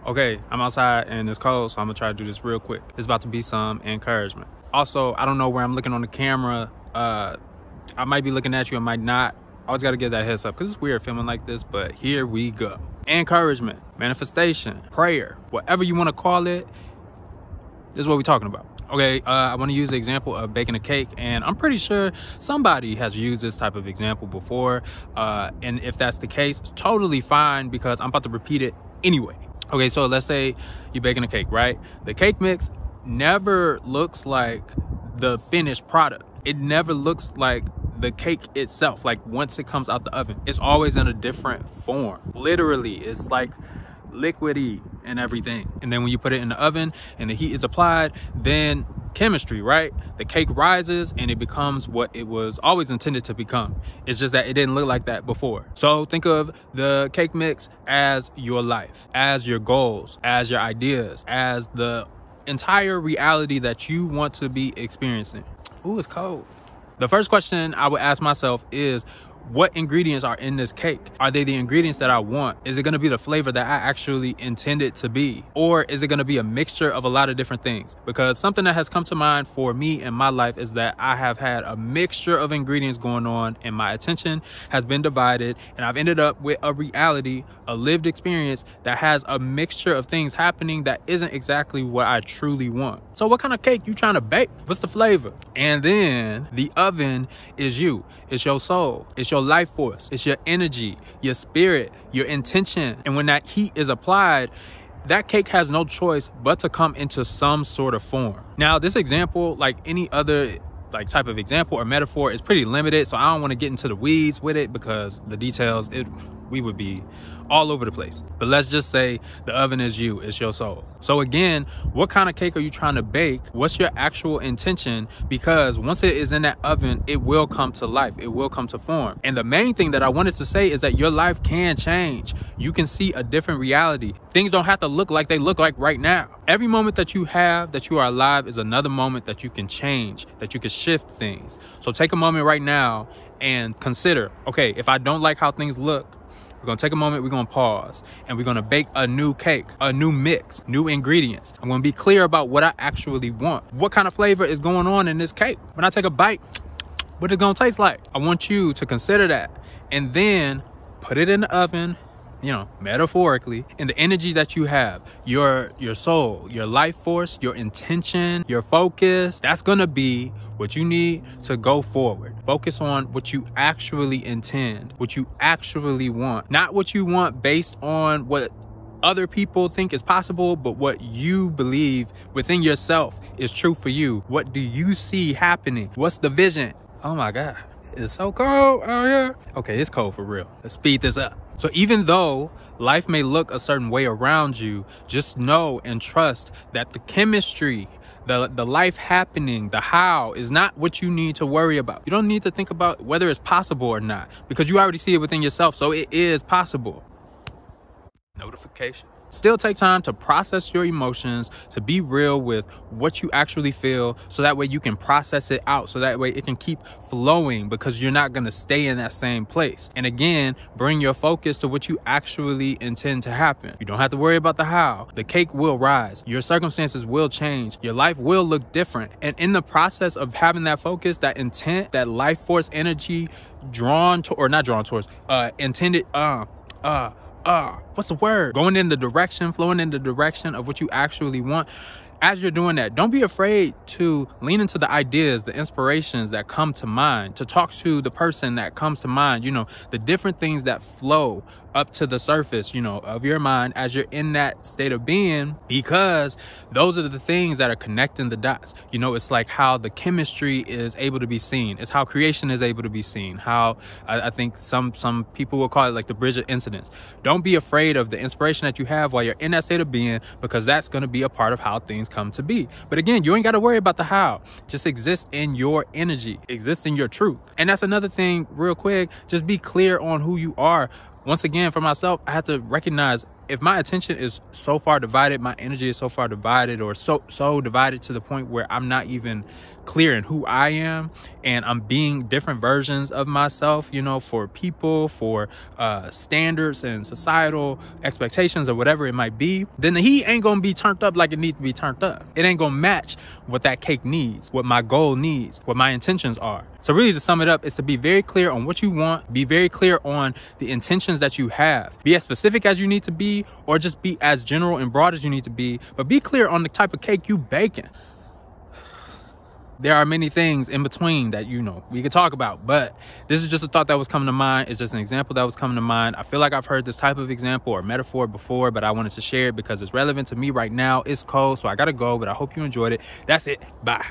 Okay, I'm outside and it's cold, so I'm gonna try to do this real quick. It's about to be some encouragement. Also, I don't know where I'm looking on the camera. I might be looking at you, I might not. I always gotta give that heads up because it's weird filming like this, but here we go. Encouragement, manifestation, prayer, whatever you want to call it, this is what we're talking about. Okay, I want to use the example of baking a cake, and I'm pretty sure somebody has used this type of example before, and if that's the case, it's totally fine because I'm about to repeat it anyway. Okay, so let's say you're baking a cake, right? The cake mix never looks like the finished product. It never looks like the cake itself. Like once it comes out the oven, it's always in a different form. Literally, it's like liquidy and everything. And then when you put it in the oven and the heat is applied, then chemistry, right? The cake rises and it becomes what it was always intended to become. It's just that it didn't look like that before. So think of the cake mix as your life, as your goals, as your ideas, as the entire reality that you want to be experiencing. Ooh, it's cold. The first question I would ask myself is, what ingredients are in this cake? Are they the ingredients that I want? Is it going to be the flavor that I actually intend it to be? Or is it going to be a mixture of a lot of different things? Because something that has come to mind for me in my life is that I have had a mixture of ingredients going on and my attention has been divided, and I've ended up with a reality, a lived experience that has a mixture of things happening that isn't exactly what I truly want. So what kind of cake you trying to bake? What's the flavor? And then the oven is you. It's your soul. It's your life force. It's your energy, your spirit, your intention. And when that heat is applied, that cake has no choice but to come into some sort of form. Now, this example, like any other type of example or metaphor, is pretty limited. So I don't want to get into the weeds with it because the details, we would be all over the place. But let's just say the oven is you, it's your soul. So again, what kind of cake are you trying to bake? What's your actual intention? Because once it is in that oven, it will come to life. It will come to form. And the main thing that I wanted to say is that your life can change. You can see a different reality. Things don't have to look like they look like right now. Every moment that you have, that you are alive, is another moment that you can change, that you can shift things. So take a moment right now and consider, okay, if I don't like how things look, we're going to take a moment, we're going to pause, and we're going to bake a new cake, a new mix, new ingredients. I'm going to be clear about what I actually want. What kind of flavor is going on in this cake? When I take a bite, what it's going to taste like? I want you to consider that and then put it in the oven, metaphorically, and the energy that you have, your soul, your life force, your intention, your focus, that's going to be what you need to go forward. Focus on what you actually intend, what you actually want, not what you want based on what other people think is possible, but what you believe within yourself is true for you. What do you see happening? What's the vision? Oh my God, it's so cold out here. Okay, it's cold for real. Let's speed this up. So even though life may look a certain way around you, just know and trust that the chemistry, the life happening, the how is not what you need to worry about. You don't need to think about whether it's possible or not because you already see it within yourself. So it is possible. Notification. Still take time to process your emotions, to be real with what you actually feel, so that way you can process it out, so that way it can keep flowing because you're not going to stay in that same place. And again, bring your focus to what you actually intend to happen. You don't have to worry about the how. The cake will rise. Your circumstances will change. Your life will look different. And in the process of having that focus, that intent, that life force energy drawn to, or not drawn towards, intended, what's the word? Going in the direction, flowing in the direction of what you actually want. As you're doing that, don't be afraid to lean into the ideas, the inspirations that come to mind, to talk to the person that comes to mind, the different things that flow up to the surface, of your mind as you're in that state of being, because those are the things that are connecting the dots. It's like how the chemistry is able to be seen. It's how creation is able to be seen. How I think some people will call it like the bridge of incidents. Don't be afraid of the inspiration that you have while you're in that state of being, because that's going to be a part of how things come to be. But again, you ain't got to worry about the how. Just exist in your energy, exist in your truth. And that's another thing real quick. Just be clear on who you are. Once again, for myself, I have to recognize if my attention is so far divided, my energy is so far divided, or so divided to the point where I'm not even clear in who I am, and I'm being different versions of myself, you know, for people, for standards and societal expectations or whatever it might be, then the heat ain't gonna be turned up like it needs to be turned up. It ain't gonna match what that cake needs, what my goal needs, what my intentions are. So really, to sum it up, is to be very clear on what you want, be very clear on the intentions that you have, be as specific as you need to be, or just be as general and broad as you need to be, but be clear on the type of cake you baking. There are many things in between that, you know, we could talk about, but this is just a thought that was coming to mind. It's just an example that was coming to mind. I feel like I've heard this type of example or metaphor before, but I wanted to share it because it's relevant to me right now. It's cold, so I gotta go, but I hope you enjoyed it. That's it. Bye.